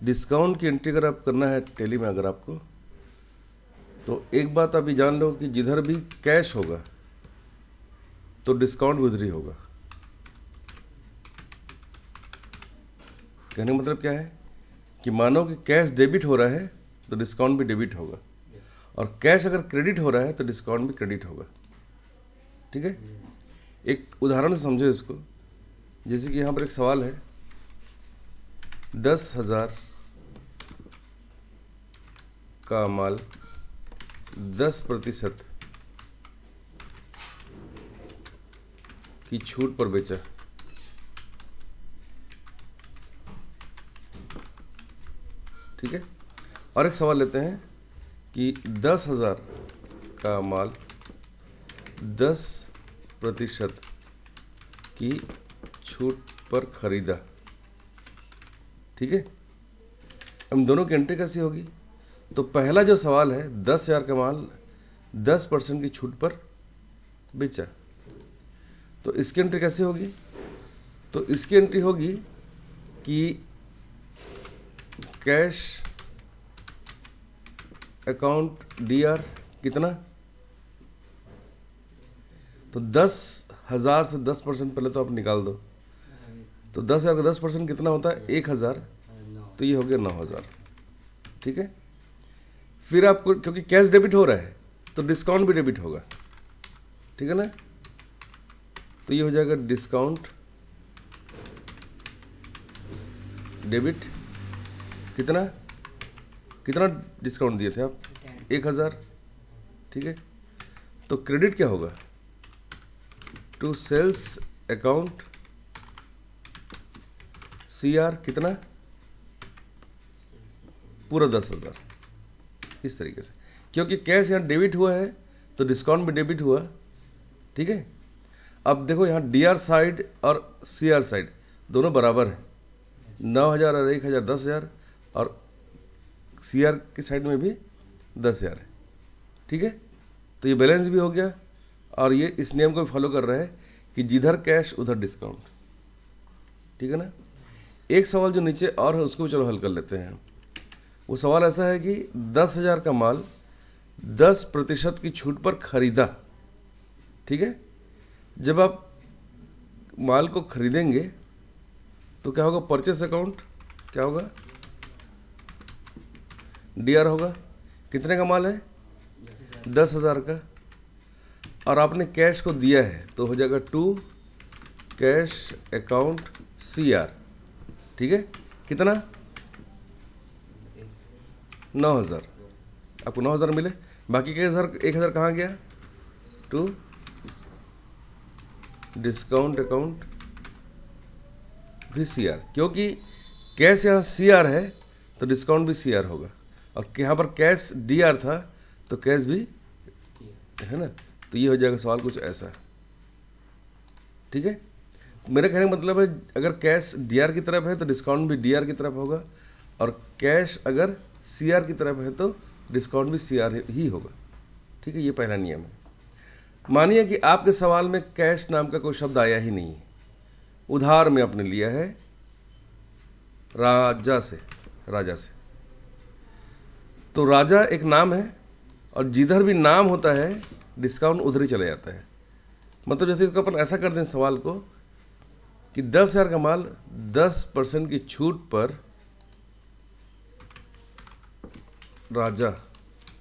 Discount की entry अगर आप करना है टैली में अगर आपको, तो एक बात आप ये जान लो कि जिधर भी कैश होगा तो डिस्काउंट भी उधर ही होगा। कहने का मतलब क्या है कि मानो कि कैश डेबिट हो रहा है तो डिस्काउंट भी डेबिट होगा, और कैश अगर क्रेडिट हो रहा है तो डिस्काउंट भी क्रेडिट होगा। ठीक है, एक उदाहरण से समझो इसको। जैसे कि यहाँ पर एक सवाल है, 10,000 का माल 10% की छूट पर बेचा। ठीक है, और एक सवाल लेते हैं कि 10,000 का माल 10% की छूट पर खरीदा। ठीक है, हम दोनों की एंट्री कैसी होगी? तो पहला जो सवाल है, 10,000 का माल 10% की छूट पर बेचा, तो इसकी एंट्री कैसे होगी? तो इसकी एंट्री होगी कि कैश अकाउंट DR कितना, तो 10,000 से 10% पहले तो आप निकाल दो, तो 10,000 का 10% कितना होता है? 1,000, तो ये हो गया 9,000। ठीक है, फिर आपको क्योंकि कैश डेबिट हो रहा है तो डिस्काउंट भी डेबिट होगा। ठीक है ना, तो ये हो जाएगा डिस्काउंट डेबिट। कितना कितना डिस्काउंट दिए थे आप? 1,000। ठीक है, तो क्रेडिट क्या होगा? टू सेल्स अकाउंट CR कितना? पूरा 10,000। इस तरीके से, क्योंकि कैश यहाँ डेबिट हुआ है तो डिस्काउंट भी डेबिट हुआ। ठीक है, अब देखो यहाँ DR साइड और CR साइड दोनों बराबर है, 9,000 और 1,000 10,000, और CR की साइड में भी 10,000 है। ठीक है, तो ये बैलेंस भी हो गया, और ये इस नियम को फॉलो कर रहा है कि जिधर कैश उधर डिस्काउंट। ठीक है ना, एक सवाल जो नीचे और है उसको भी चलो हल कर लेते हैं। वो सवाल ऐसा है कि 10,000 का माल 10% की छूट पर खरीदा। ठीक है, जब आप माल को खरीदेंगे तो क्या होगा? परचेस अकाउंट क्या होगा? DR होगा। कितने का माल है? 10,000 का, और आपने कैश को दिया है तो हो जाएगा टू कैश अकाउंट CR। ठीक है, कितना? 9,000। आपको 9,000 मिले, बाकी के 1,000 कहाँ गया? टू डिस्काउंट अकाउंट भी CR, क्योंकि कैश यहाँ CR है तो डिस्काउंट भी CR होगा, और यहाँ पर कैश DR था तो कैश भी है ना, तो ये हो जाएगा सवाल कुछ ऐसा। ठीक है, मेरे कहने का मतलब है अगर कैश DR की तरफ है तो डिस्काउंट भी DR की तरफ होगा, और कैश अगर CR की तरफ है तो डिस्काउंट भी CR ही होगा। ठीक है, ये पहला नियम है। मानिए कि आपके सवाल में कैश नाम का कोई शब्द आया ही नहीं है, उधार में आपने लिया है राजा से, तो राजा एक नाम है, और जिधर भी नाम होता है डिस्काउंट उधर ही चला जाता है। मतलब जैसे इसको अपन ऐसा कर दें सवाल को कि 10,000 का माल 10% की छूट पर राजा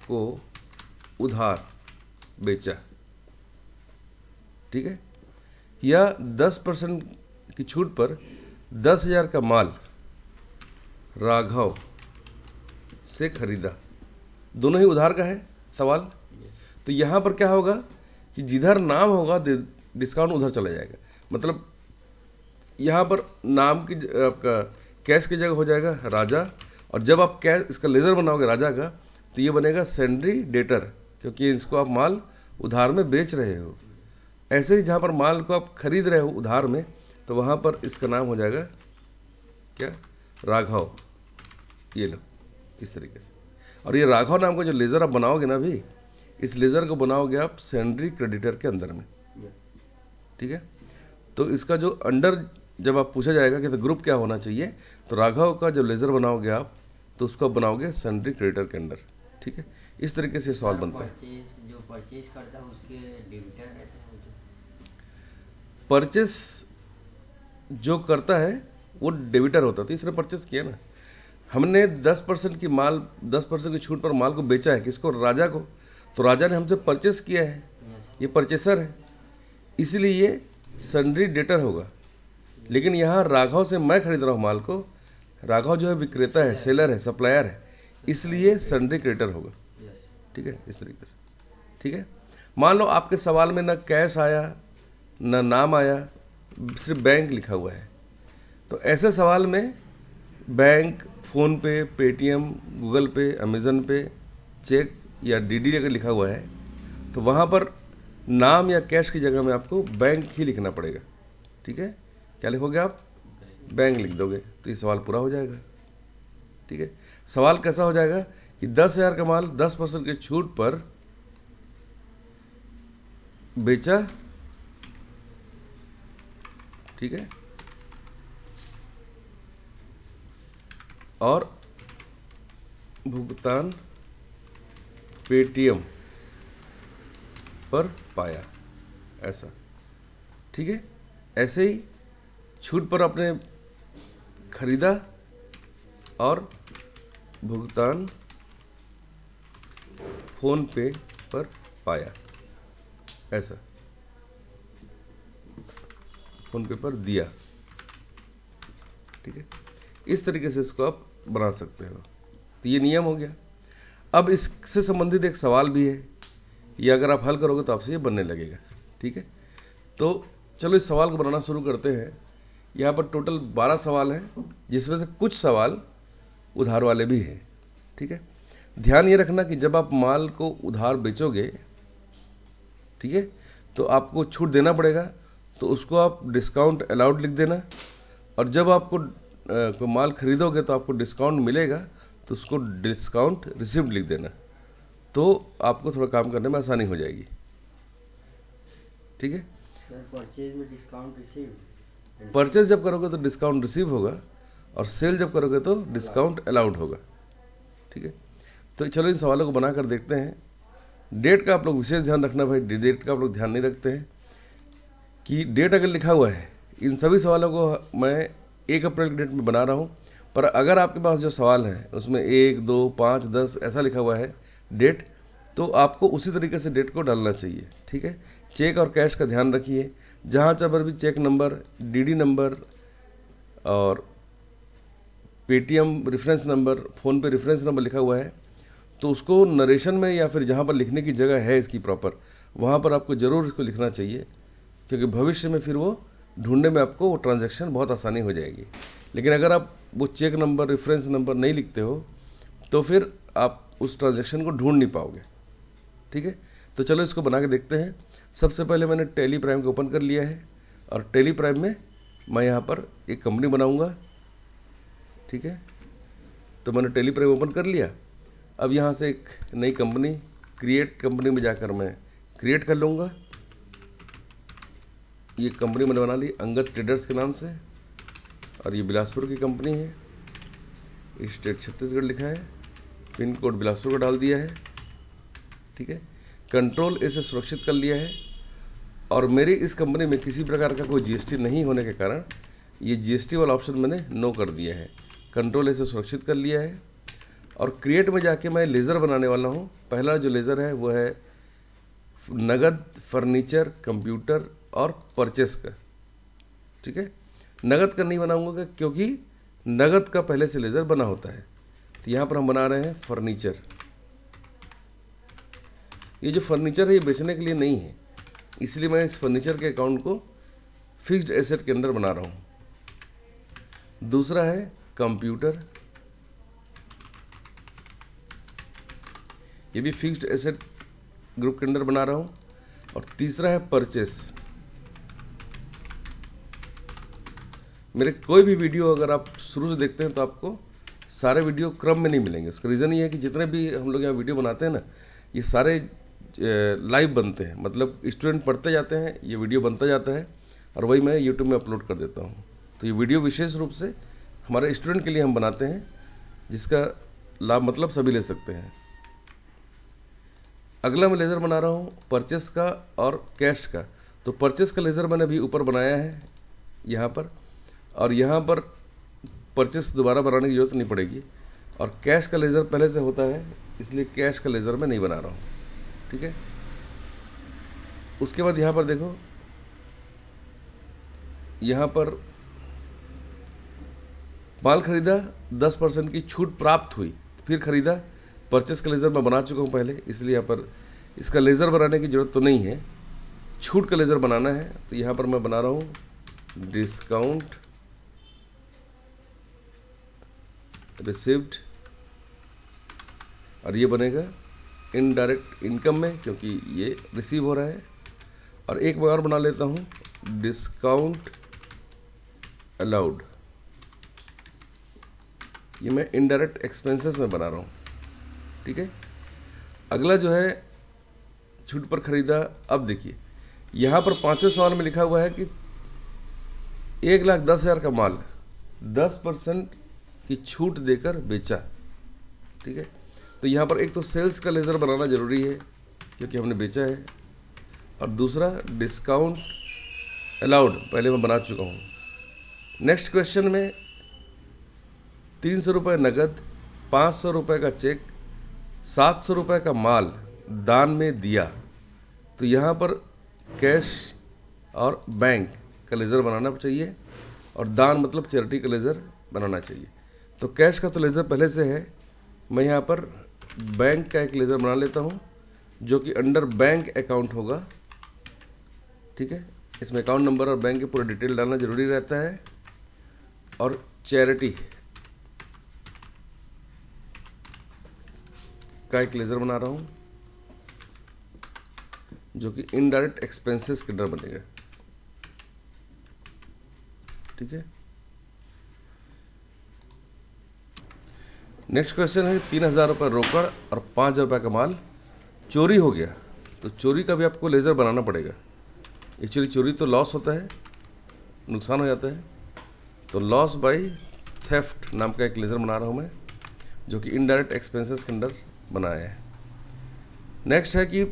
को उधार बेचा। ठीक है, या 10% की छूट पर 10,000 का माल राघव से खरीदा। दोनों ही उधार का है सवाल, तो यहाँ पर क्या होगा कि जिधर नाम होगा डिस्काउंट उधर चला जाएगा। मतलब यहाँ पर नाम की आपका कैश की जगह हो जाएगा राजा, और जब आप कैश इसका लेजर बनाओगे राजा का तो ये बनेगा सेंड्री डेटर, क्योंकि इसको आप माल उधार में बेच रहे हो। ऐसे ही जहाँ पर माल को आप खरीद रहे हो उधार में, तो वहाँ पर इसका नाम हो जाएगा क्या? राघव। ये लो इस तरीके से, और ये राघव नाम का जो लेज़र आप बनाओगे ना भी, इस लेज़र को बनाओगे आप सेंड्री क्रेडिटर के अंदर में। ठीक है, तो इसका जो अंडर जब आप पूछा जाएगा कि तो ग्रुप क्या होना चाहिए, तो राघव का जब लेज़र बनाओगे आप, तो उसको आप बनाओगे सन्ड्री क्रेडिटर के अंडर। ठीक है, इस तरीके से सवाल बनता है। जो परचेज करता है उसके डेबिटर रहता है परचेस जो करता है वो डेबिटर होता है, तो इसने परचेस किया ना। हमने 10% की माल, 10% की छूट पर माल को बेचा है, किसको? राजा को। तो राजा ने हमसे परचेस किया है, ये परचेसर है, इसीलिए ये सन्ड्री डेटर होगा। लेकिन यहाँ राघव से मैं खरीद रहा हूँ माल को, राघव जो है विक्रेता है, सेलर है, सप्लायर है, इसलिए सन्ड्री क्रेडिटर होगा। ठीक है, इस तरीके से। ठीक है, मान लो आपके सवाल में ना कैश आया, ना नाम आया, सिर्फ बैंक लिखा हुआ है, तो ऐसे सवाल में बैंक, फ़ोन पे, पेटीएम, गूगल पे, अमेज़न पे, चेक या डीडी अगर लिखा हुआ है, तो वहाँ पर नाम या कैश की जगह में आपको बैंक ही लिखना पड़ेगा। ठीक है, क्या लिखोगे आप? बैंक लिख दोगे, तो ये सवाल पूरा हो जाएगा। ठीक है, सवाल कैसा हो जाएगा कि 10,000 का माल 10% की छूट पर बेचा। ठीक है, और भुगतान पेटीएम पर पाया, ऐसा। ठीक है, ऐसे ही छूट पर आपने खरीदा और भुगतान फोन पे पर पाया, ऐसा, फोन पे पर दिया। ठीक है, इस तरीके से इसको आप बना सकते हो। तो ये नियम हो गया। अब इससे संबंधित एक सवाल भी है, ये अगर आप हल करोगे तो आपसे ये बनने लगेगा। ठीक है, तो चलो इस सवाल को बनाना शुरू करते हैं। यहाँ पर टोटल 12 सवाल हैं, जिसमें से कुछ सवाल उधार वाले भी हैं। ठीक है, ध्यान ये रखना कि जब आप माल को उधार बेचोगे, ठीक है, तो आपको छूट देना पड़ेगा, तो उसको आप डिस्काउंट अलाउड लिख देना। और जब आपको कोई माल खरीदोगे तो आपको डिस्काउंट मिलेगा, तो उसको डिस्काउंट रिसिप्ट लिख देना, तो आपको थोड़ा काम करने में आसानी हो जाएगी। ठीक है, परचेज में डिस्काउंट रिसीव, परचेज जब करोगे तो डिस्काउंट रिसीव होगा, और सेल जब करोगे तो डिस्काउंट अलाउड होगा। ठीक है, तो चलो इन सवालों को बनाकर देखते हैं। डेट का आप लोग विशेष ध्यान रखना भाई, डेट का आप लोग ध्यान नहीं रखते हैं कि डेट अगर लिखा हुआ है, इन सभी सवालों को मैं 1 अप्रैल की डेट में बना रहा हूँ, पर अगर आपके पास जो सवाल है उसमें 1, 2, 5, 10 ऐसा लिखा हुआ है डेट, तो आपको उसी तरीके से डेट को डालना चाहिए। ठीक है, चेक और कैश का ध्यान रखिए, जहाँ पर भी चेक नंबर, डीडी नंबर और पेटीएम रेफरेंस नंबर, फ़ोन पे रेफरेंस नंबर लिखा हुआ है, तो उसको नरेशन में या फिर जहाँ पर लिखने की जगह है इसकी प्रॉपर, वहाँ पर आपको ज़रूर इसको लिखना चाहिए, क्योंकि भविष्य में फिर वो ढूंढने में आपको वो ट्रांजैक्शन बहुत आसानी हो जाएगी। लेकिन अगर आप वो चेक नंबर, रेफरेंस नंबर नहीं लिखते हो, तो फिर आप उस ट्रांजैक्शन को ढूंढ नहीं पाओगे। ठीक है, तो चलो इसको बना के देखते हैं। सबसे पहले मैंने टैली प्राइम को ओपन कर लिया है, और टैली प्राइम में मैं यहाँ पर एक कंपनी बनाऊँगा। ठीक है, तो मैंने टैली प्राइम ओपन कर लिया। अब यहाँ से एक नई कंपनी, क्रिएट कंपनी में जाकर मैं क्रिएट कर लूँगा। ये कंपनी मैंने बना ली अंगद ट्रेडर्स के नाम से, और ये बिलासपुर की कंपनी है, स्टेट छत्तीसगढ़ लिखा है, पिन कोड बिलासपुर का डाल दिया है। ठीक है, कंट्रोल ए से सुरक्षित कर लिया है, और मेरी इस कंपनी में किसी प्रकार का कोई जीएसटी नहीं होने के कारण ये जीएसटी वाला ऑप्शन मैंने नो कर दिया है। कंट्रोल ए से सुरक्षित कर लिया है, और क्रिएट में जाके मैं लेज़र बनाने वाला हूँ। पहला जो लेज़र है वो है नगद, फर्नीचर, कंप्यूटर और परचेस का। ठीक है, नगद का नहीं बनाऊंगा क्योंकि नगद का पहले से लेज़र बना होता है। तो यहाँ पर हम बना रहे हैं फर्नीचर। ये जो फर्नीचर है ये बेचने के लिए नहीं है, इसलिए मैं इस फर्नीचर के अकाउंट को फिक्स्ड एसेट के अंदर बना रहा हूँ। दूसरा है कंप्यूटर, ये भी फिक्स्ड एसेट ग्रुप के अंदर बना रहा हूँ। और तीसरा है परचेस। मेरे कोई भी वीडियो अगर आप शुरू से देखते हैं तो आपको सारे वीडियो क्रम में नहीं मिलेंगे। उसका रीज़न ये है कि जितने भी हम लोग यहाँ वीडियो बनाते हैं ना, ये सारे लाइव बनते हैं, मतलब स्टूडेंट पढ़ते जाते हैं, ये वीडियो बनता जाता है, और वही मैं यूट्यूब में अपलोड कर देता हूँ। तो ये वीडियो विशेष रूप से हमारे स्टूडेंट के लिए हम बनाते हैं, जिसका लाभ मतलब सभी ले सकते हैं। अगला मैं लेज़र बना रहा हूँ परचेस का और कैश का। तो परचेस का लेज़र मैंने अभी ऊपर बनाया है यहाँ पर, और यहाँ पर परचेस दोबारा बनाने की ज़रूरत नहीं पड़ेगी। और कैश का लेज़र पहले से होता है, इसलिए कैश का लेज़र मैं नहीं बना रहा हूँ, ठीक है। उसके बाद यहाँ पर देखो, यहाँ पर माल खरीदा 10% की छूट प्राप्त हुई, फिर खरीदा। परचेस का लेज़र मैं बना चुका हूँ पहले, इसलिए यहाँ पर इसका लेज़र बनाने की ज़रूरत तो नहीं है। छूट का लेज़र बनाना है, तो यहाँ पर मैं बना रहा हूँ डिस्काउंट रिसीव्ड, और ये बनेगा इनडायरेक्ट इनकम में, क्योंकि ये रिसीव हो रहा है। और एक बार और बना लेता हूँ डिस्काउंट अलाउड, ये मैं इनडायरेक्ट एक्सपेंसेस में बना रहा हूँ, ठीक है। अगला जो है छूट पर खरीदा। अब देखिए यहाँ पर 5वें सवाल में लिखा हुआ है कि 1,10,000 का माल 10% की छूट देकर बेचा, ठीक है। तो यहाँ पर एक तो सेल्स का लेज़र बनाना जरूरी है क्योंकि हमने बेचा है, और दूसरा डिस्काउंट अलाउड पहले मैं बना चुका हूँ। नेक्स्ट क्वेश्चन में 300 रुपये नगद, 500 रुपये का चेक, 700 रुपये का माल दान में दिया। तो यहाँ पर कैश और बैंक का लेज़र बनाना चाहिए, और दान मतलब चैरिटी का लेज़र बनाना चाहिए। तो कैश का तो लेज़र पहले से है, मैं यहाँ पर बैंक का एक लेज़र बना लेता हूँ जो कि अंडर बैंक अकाउंट होगा, ठीक है। इसमें अकाउंट नंबर और बैंक की पूरा डिटेल डालना जरूरी रहता है। और चैरिटी का एक लेज़र बना रहा हूँ जो कि इनडायरेक्ट एक्सपेंसेस के अंडर बनेगा, ठीक है। नेक्स्ट क्वेश्चन है 3,000 रुपये रोकड़ और 5,000 रुपये का माल चोरी हो गया। तो चोरी का भी आपको लेज़र बनाना पड़ेगा। एक्चुअली चोरी तो लॉस होता है, नुकसान हो जाता है, तो लॉस बाय थेफ्ट नाम का एक लेज़र बना रहा हूँ मैं, जो कि इनडायरेक्ट एक्सपेंसेस के अंडर बनाया है। नेक्स्ट है कि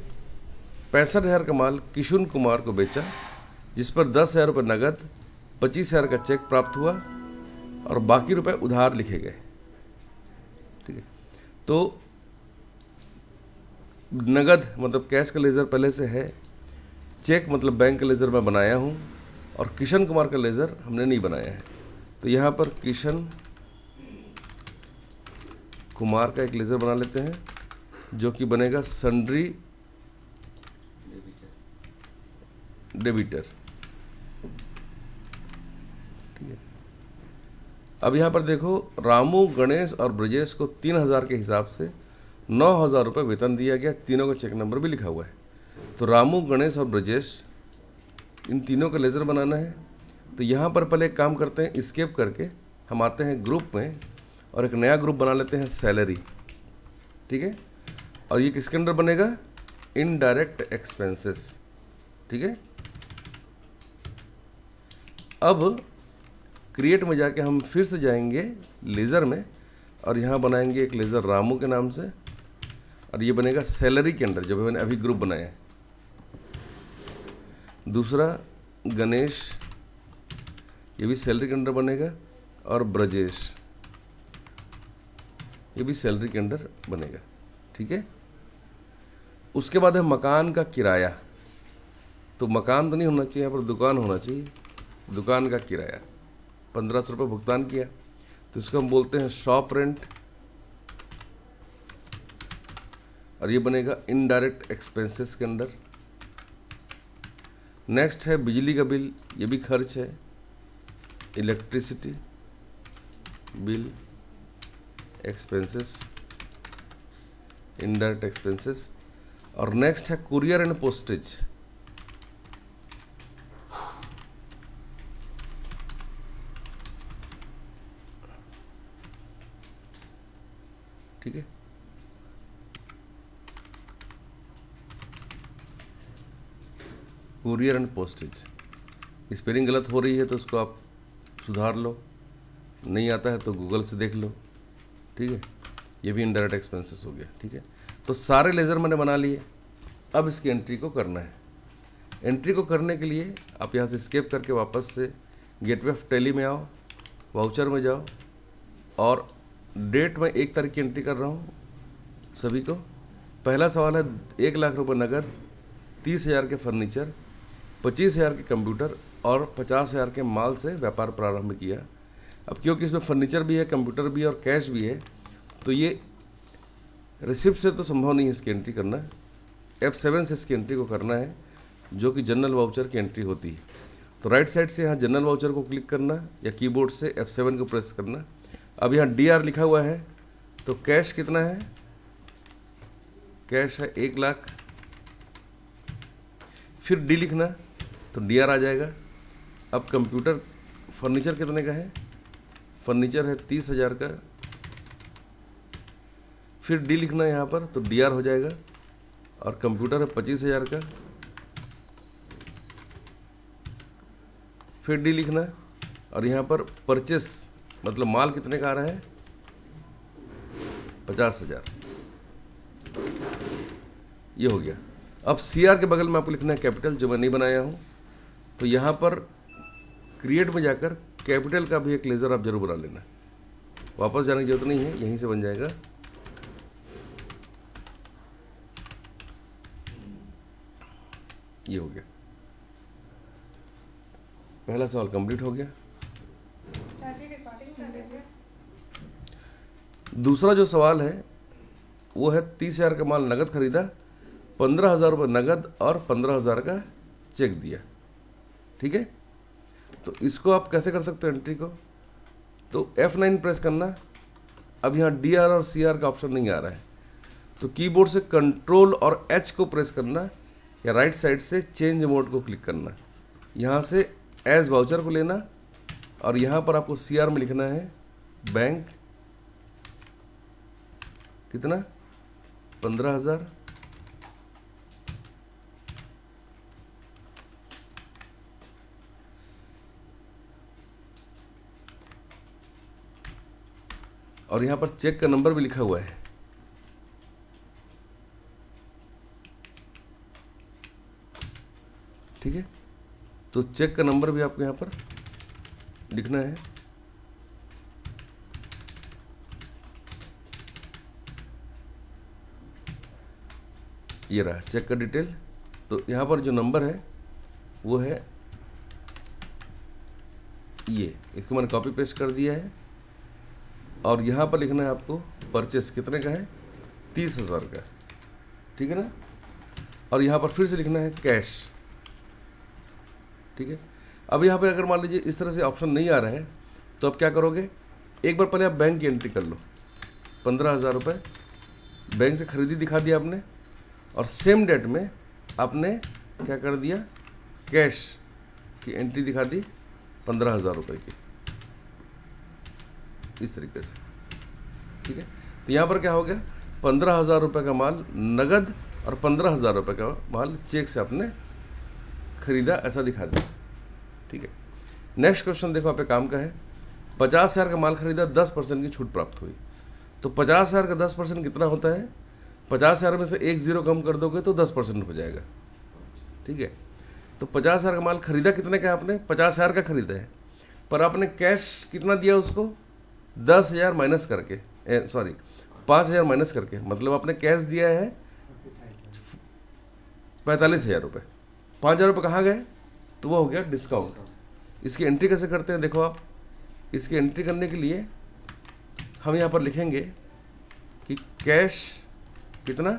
65,000 का माल किशुन कुमार को बेचा, जिस पर 10,000 रुपये नगद, 25,000 का चेक प्राप्त हुआ और बाकी रुपए उधार लिखे गए, ठीक है। तो नगद मतलब कैश का लेज़र पहले से है, चेक मतलब बैंक का लेज़र मैं बनाया हूँ, और किशन कुमार का लेज़र हमने नहीं बनाया है। तो यहाँ पर किशन कुमार का एक लेज़र बना लेते हैं जो कि बनेगा सन्ड्री डेबिटर, ठीक है। अब यहाँ पर देखो, रामू, गणेश और ब्रजेश को 3,000 के हिसाब से 9,000 रुपये वेतन दिया गया। तीनों का चेक नंबर भी लिखा हुआ है। तो रामू, गणेश और ब्रजेश, इन तीनों का लेज़र बनाना है। तो यहाँ पर पहले एक काम करते हैं, स्केप करके हम आते हैं ग्रुप में और एक नया ग्रुप बना लेते हैं सैलरी, ठीक है। और ये किसके अंडर बनेगा? इनडायरेक्ट एक्सपेंसेस, ठीक है। अब क्रिएट में जाके हम फिर से जाएंगे लेज़र में, और यहाँ बनाएंगे एक लेज़र रामू के नाम से, और ये बनेगा सैलरी के अंडर, जो मैंने अभी ग्रुप बनाया है। दूसरा गणेश, ये भी सैलरी के अंडर बनेगा, और ब्रजेश ये भी सैलरी के अंडर बनेगा, ठीक है। उसके बाद है मकान का किराया। तो मकान तो नहीं होना चाहिए, यहाँ पर दुकान होना चाहिए। दुकान का किराया 1,500 रुपये भुगतान किया, तो इसको हम बोलते हैं शॉप रेंट, और ये बनेगा इनडायरेक्ट एक्सपेंसेस के अंडर। नेक्स्ट है बिजली का बिल, ये भी खर्च है, electricity bill, expenses, indirect expenses. और नेक्स्ट है कुरियर एंड पोस्टेज, ठीक है। कुरियर एंड पोस्टेज, स्पेलिंग गलत हो रही है तो उसको आप सुधार लो, नहीं आता है तो गूगल से देख लो, ठीक है। ये भी इनडायरेक्ट एक्सपेंसेस हो गया, ठीक है। तो सारे लेज़र मैंने बना लिए, अब इसकी एंट्री को करना है। एंट्री को करने के लिए आप यहाँ से स्केप करके वापस से गेटवे ऑफ टैली में आओ, वाउचर में जाओ, और डेट में 1 तारीख की एंट्री कर रहा हूँ सभी को। पहला सवाल है 1 लाख रुपए नगद, 30,000 के फर्नीचर, 25,000 के कंप्यूटर और 50,000 के माल से व्यापार प्रारंभ किया। अब क्योंकि इसमें फर्नीचर भी है, कंप्यूटर भी है और कैश भी है, तो ये रिसिप्ट से तो संभव नहीं है इसकी एंट्री करना। F7 से इसकी एंट्री को करना है, जो कि जनरल वाउचर की एंट्री होती है। तो राइट साइड से यहाँ जनरल वाउचर को क्लिक करना या कीबोर्ड से F7 को प्रेस करना। अब यहाँ DR लिखा हुआ है, तो कैश कितना है? कैश है 1 लाख। फिर D लिखना, तो DR आ जाएगा। अब कंप्यूटर फर्नीचर कितने का है? फर्नीचर है 30,000 का। फिर D लिखना है यहाँ पर, तो DR हो जाएगा। और कंप्यूटर है 25,000 का। फिर D लिखना है, और यहाँ पर परचेस मतलब माल कितने का आ रहा है? 50,000। ये हो गया। अब CR के बगल में आपको लिखना है कैपिटल, जो मैं नहीं बनाया हूँ। तो यहाँ पर क्रिएट में जाकर कैपिटल का भी एक लेज़र आप जरूर बना लेना, वापस जाने की जरूरत नहीं है, यहीं से बन जाएगा। ये हो गया, पहला सवाल कंप्लीट हो गया। दूसरा जो सवाल है वो है 30,000 का माल नगद खरीदा, 15,000 रुपये नगद और 15,000 का चेक दिया, ठीक है। तो इसको आप कैसे कर सकते हो एंट्री को? तो F9 प्रेस करना। अब यहाँ DR और CR का ऑप्शन नहीं आ रहा है, तो कीबोर्ड से कंट्रोल और H को प्रेस करना या राइट साइड से चेंज मोड को क्लिक करना। यहाँ से एज वाउचर को लेना और यहाँ पर आपको CR में लिखना है बैंक कितना? 15,000। और यहाँ पर चेक का नंबर भी लिखा हुआ है। ठीक है, तो चेक का नंबर भी आपको यहाँ पर लिखना है। ये रहा चेक का डिटेल। तो यहाँ पर जो नंबर है वो है ये, इसको मैंने कॉपी पेस्ट कर दिया है। और यहाँ पर लिखना है आपको परचेस कितने का है? 30,000 का, ठीक है ना। और यहाँ पर फिर से लिखना है कैश, ठीक है। अब यहाँ पे अगर मान लीजिए इस तरह से ऑप्शन नहीं आ रहा है, तो अब क्या करोगे? एक बार पहले आप बैंक की एंट्री कर लो। 15,000 रुपये बैंक से खरीदी दिखा दिया आपने, और सेम डेट में आपने क्या कर दिया? कैश की एंट्री दिखा दी 15,000 रुपये की, इस तरीके से, ठीक है। तो यहाँ पर क्या हो गया? 15,000 रुपये का माल नगद और 15,000 रुपये का माल चेक से आपने खरीदा, ऐसा दिखा दिया, ठीक है। नेक्स्ट क्वेश्चन देखो, आप पे काम का है। 50,000 का माल खरीदा, 10% की छूट प्राप्त हुई। तो 50,000 का 10% कितना होता है? 50,000 में से एक जीरो कम कर दोगे तो 10% हो जाएगा, ठीक है। तो 50,000 का माल खरीदा कितने का? आपने 50,000 का खरीदा है, पर आपने कैश कितना दिया उसको? 10,000 माइनस करके, 5,000 माइनस करके, मतलब आपने कैश दिया है 45,000 रुपये। 5,000 रुपये कहाँ गए? तो वो हो गया डिस्काउंट। इसकी एंट्री कैसे करते हैं देखो आप। इसकी एंट्री करने के लिए हम यहाँ पर लिखेंगे कि कैश कितना?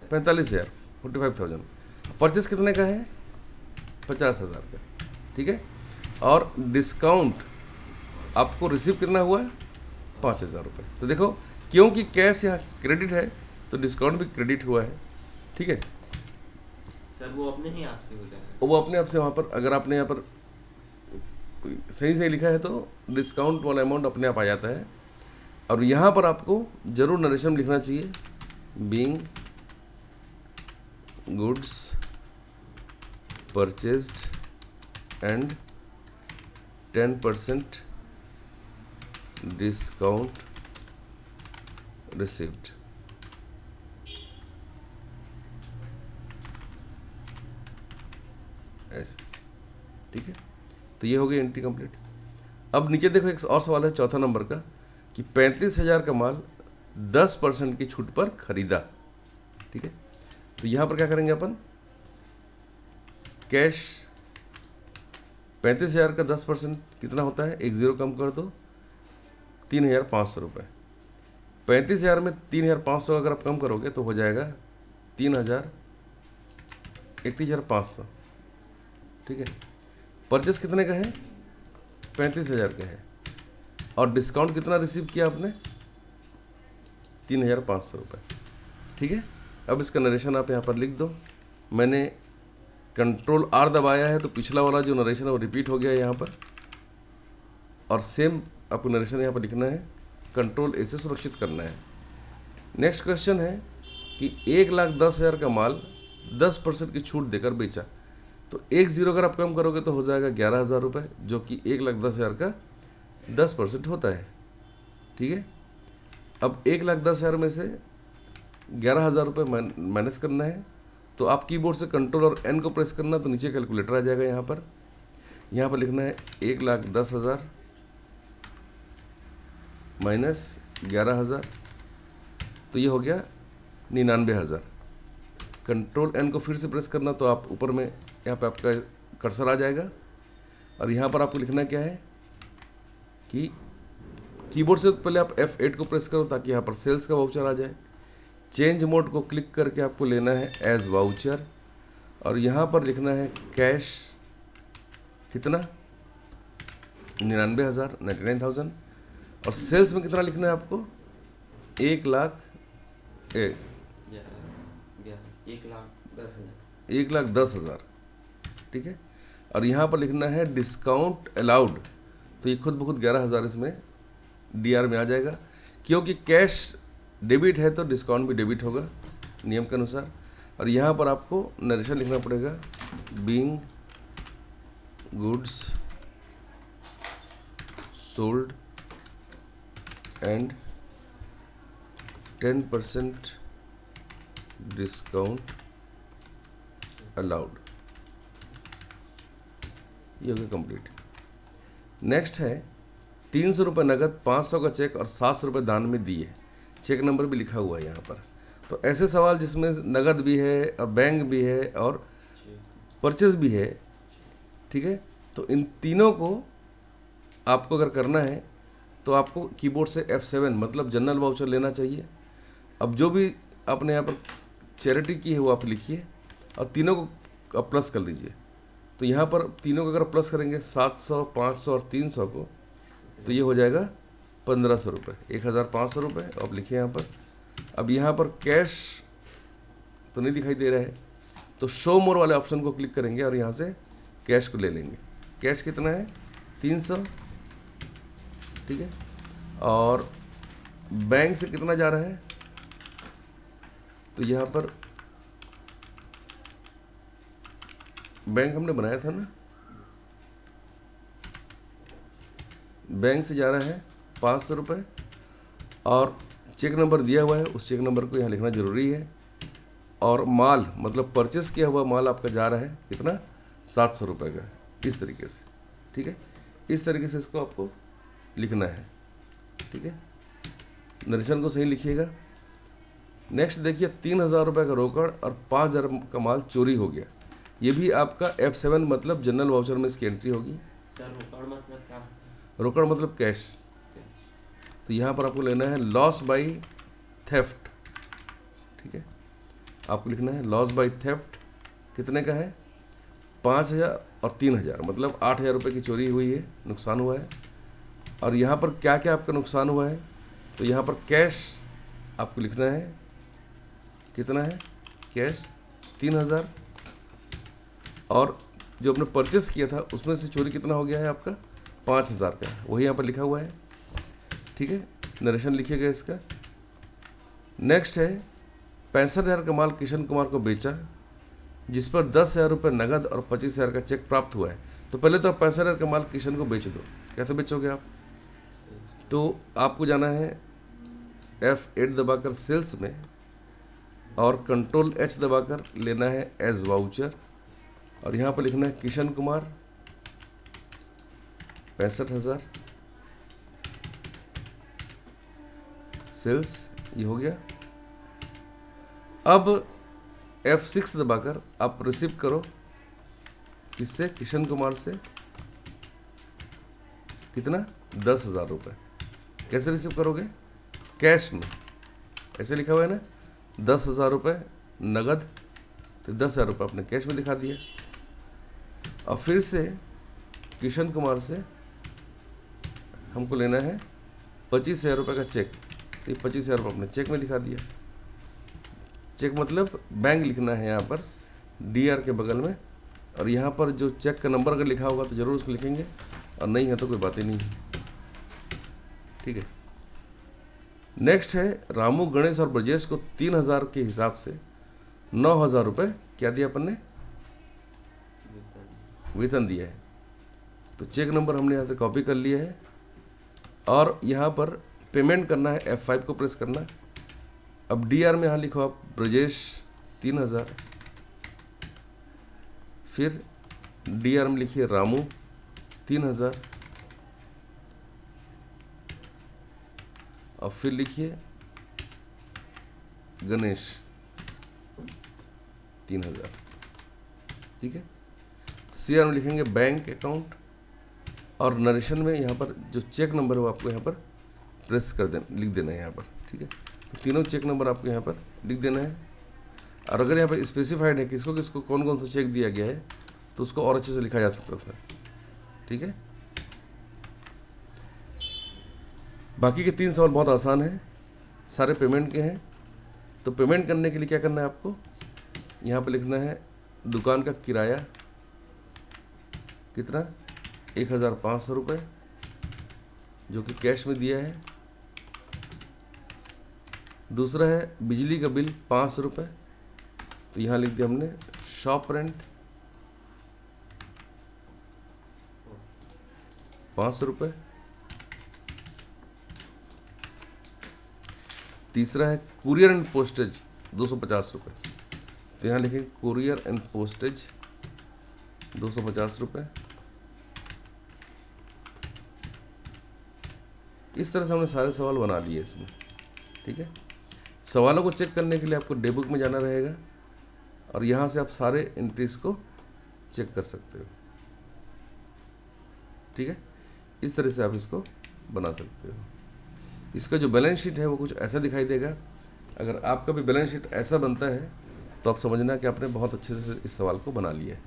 45,000, 45,000। परचेस कितने का है? 50,000 का, ठीक है। और डिस्काउंट आपको रिसीव कितना हुआ? 5,000 रुपये। तो देखो, क्योंकि कैश यहाँ क्रेडिट है तो डिस्काउंट भी क्रेडिट हुआ है, ठीक है सर। वो अपने ही आप से हो जाएगा, वो अपने आप से वहाँ पर, अगर आपने यहाँ पर सही सही लिखा है तो डिस्काउंट वाला अमाउंट अपने आप आ जाता है। और यहाँ पर आपको जरूर नरेशन लिखना चाहिए, being goods purchased and 10% discount received. ऐसे, ठीक है। तो ये हो गई एंट्री कंप्लीट। अब नीचे देखो एक और सवाल है चौथा नंबर का कि 35,000 का माल 10% की छूट पर खरीदा, ठीक है। तो यहां पर क्या करेंगे अपन, कैश 35,000 का 10% कितना होता है, एक जीरो कम कर दो, 3,500 रुपये। 35,000 में 3,500 अगर आप कम करोगे तो हो जाएगा 31,500, ठीक है। परचेस कितने का है, 35,000 का है, और डिस्काउंट कितना रिसीव किया आपने, 3,500 रुपये, ठीक है। अब इसका नरेशन आप यहाँ पर लिख दो। मैंने कंट्रोल आर दबाया है तो पिछला वाला जो नरेशन है वो रिपीट हो गया यहाँ पर, और सेम आपको नरेशन यहाँ पर लिखना है, कंट्रोल ए से सुरक्षित करना है। नेक्स्ट क्वेश्चन है कि 1,10,000 का माल 10% की छूट देकर बेचा, तो एक जीरो अगर आप कम करोगे तो हो जाएगा 11,000 रुपये, जो कि 1,10,000 का 10% होता है, ठीक है। अब 1,10,000 में से 11,000 रुपये माइनस करना है, तो आप कीबोर्ड से कंट्रोल और एन को प्रेस करना, तो नीचे कैलकुलेटर आ जाएगा। यहाँ पर लिखना है 1,10,000 माइनस 11,000, तो ये हो गया 99,000। कंट्रोल एन को फिर से प्रेस करना, तो आप ऊपर में यहाँ पे आपका कर्सर आ जाएगा, और यहाँ पर आपको लिखना क्या है कि कीबोर्ड से पहले आप F8 को प्रेस करो ताकि यहाँ पर सेल्स का वाउचर आ जाए। चेंज मोड को क्लिक करके आपको लेना है एज वाउचर, और यहाँ पर लिखना है कैश कितना, 99,000, और सेल्स में कितना लिखना है आपको, 1,10,000, ठीक है। और यहाँ पर लिखना है डिस्काउंट अलाउड, तो ये खुद ब खुद 11,000 इसमें डीआर में आ जाएगा, क्योंकि कैश डेबिट है तो डिस्काउंट भी डेबिट होगा नियम के अनुसार। और यहाँ पर आपको नरेशन लिखना पड़ेगा, being goods sold and 10% discount allowed. ये हो गया कंप्लीट। नेक्स्ट है 300 रुपये नगद, 500 का चेक और 700 रुपये दान में दिए, चेक नंबर भी लिखा हुआ है यहाँ पर। तो ऐसे सवाल जिसमें नगद भी है और बैंक भी है और परचेज भी है, ठीक है, तो इन तीनों को आपको अगर करना है तो आपको कीबोर्ड से F7 मतलब जनरल वाउचर लेना चाहिए। अब जो भी आपने यहाँ पर चैरिटी की है वो आप लिखिए और तीनों को आप प्लस कर लीजिए। तो यहाँ पर तीनों को अगर प्लस करेंगे 700, 500 और 300 को, तो ये हो जाएगा 1,500 रुपये, 1,500 रुपये आप लिखिए यहाँ पर। अब यहाँ पर कैश तो नहीं दिखाई दे रहा है, तो शो मोर वाले ऑप्शन को क्लिक करेंगे और यहाँ से कैश को ले लेंगे। कैश कितना है, 300, ठीक है। और बैंक से कितना जा रहा है, तो यहाँ पर बैंक हमने बनाया था ना, बैंक से जा रहा है 500 रुपये, और चेक नंबर दिया हुआ है, उस चेक नंबर को यहाँ लिखना जरूरी है। और माल मतलब परचेस किया हुआ माल आपका जा रहा है कितना, 700 रुपये का, इस तरीके से, ठीक है। इस तरीके से इसको आपको लिखना है, ठीक है। नरेशन को सही लिखिएगा। नेक्स्ट देखिए 3,000 रुपये का रोकड़ और 5,000 का माल चोरी हो गया। ये भी आपका F7 मतलब जनरल वाउचर में इसकी एंट्री होगी। सर रोकड़ मतलब क्या? रोकड़ मतलब कैश। तो यहाँ पर आपको लेना है लॉस बाई थेफ्ट, ठीक है। आपको लिखना है लॉस बाई थेफ्ट कितने का है, 5,000 और 3,000 मतलब 8,000 रुपये की चोरी हुई है, नुकसान हुआ है। और यहाँ पर क्या क्या आपका नुकसान हुआ है, तो यहाँ पर कैश आपको लिखना है कितना है, कैश 3,000, और जो आपने परचेस किया था उसमें से चोरी कितना हो गया है आपका, 5,000 का, वही यहाँ पर लिखा हुआ है, ठीक है। नरेशन लिखिएगा इसका। नेक्स्ट है 65,000 का माल किशन कुमार को बेचा, जिस पर 10,000 रुपये नगद और 25,000 का चेक प्राप्त हुआ है। तो पहले तो आप 65,000 का माल किशन को बेच दो। कैसे बेचोगे आप? तो आपको जाना है F8 दबाकर सेल्स में और कंट्रोल H दबाकर लेना है एज वाउचर और यहाँ पर लिखना है किशन कुमार 65,000 सेल्स। ये हो गया। अब F6 दबाकर आप रिसीव करो किससे? किशन कुमार से। कितना? 10,000 रुपये। कैसे रिसीव करोगे? कैश में। ऐसे लिखा हुआ है ना, 10,000 रुपये नगद, तो 10,000 रुपये अपने कैश में दिखा दिया। और फिर से किशन कुमार से हमको लेना है 25,000 रुपये का चेक, तो 25,000 रुपये अपने चेक में दिखा दिया। चेक मतलब बैंक लिखना है यहाँ पर DR के बगल में, और यहाँ पर जो चेक का नंबर अगर लिखा होगा तो ज़रूर उसको लिखेंगे, और नहीं है तो कोई बात ही नहीं है। ठीक है। नेक्स्ट है रामू, गणेश और ब्रजेश को 3,000 के हिसाब से 9,000 रुपये क्या दिया अपन ने? वेतन दिया है। तो चेक नंबर हमने यहाँ से कॉपी कर लिया है और यहाँ पर पेमेंट करना है, F5 को प्रेस करना। अब DR में यहाँ लिखो आप ब्रजेश 3,000, फिर DR में लिखिए रामू 3,000 और फिर लिखिए गणेश 3,000। ठीक है। CR में लिखेंगे बैंक अकाउंट और नरेशन में यहाँ पर जो चेक नंबर है वो आपको यहाँ पर प्रेस कर देना, लिख देना है यहाँ पर। ठीक है। तो तीनों चेक नंबर आपको यहाँ पर लिख देना है। और अगर यहाँ पर स्पेसिफाइड है किसको किसको कौन कौन सा चेक दिया गया है तो उसको और अच्छे से लिखा जा सकता था। ठीक है। बाकी के 3 सवाल बहुत आसान है, सारे पेमेंट के हैं। तो पेमेंट करने के लिए क्या करना है आपको? यहाँ पर लिखना है दुकान का किराया कितना? 1,500 रुपये, जो कि कैश में दिया है। दूसरा है बिजली का बिल 500 रुपये, तो यहाँ लिख दिया हमने शॉप रेंट 500 रुपये। तीसरा है कुरियर एंड पोस्टेज 250 रुपये, तो यहाँ लिखेंगे कुरियर एंड पोस्टेज 250 रुपये। इस तरह से हमने सारे सवाल बना लिए इसमें। ठीक है। सवालों को चेक करने के लिए आपको डे बुक में जाना रहेगा और यहाँ से आप सारे एंट्रीज को चेक कर सकते हो। ठीक है। इस तरह से आप इसको बना सकते हो। इसका जो बैलेंस शीट है वो कुछ ऐसा दिखाई देगा। अगर आपका भी बैलेंस शीट ऐसा बनता है तो आप समझना कि आपने बहुत अच्छे से इस सवाल को बना लिया है।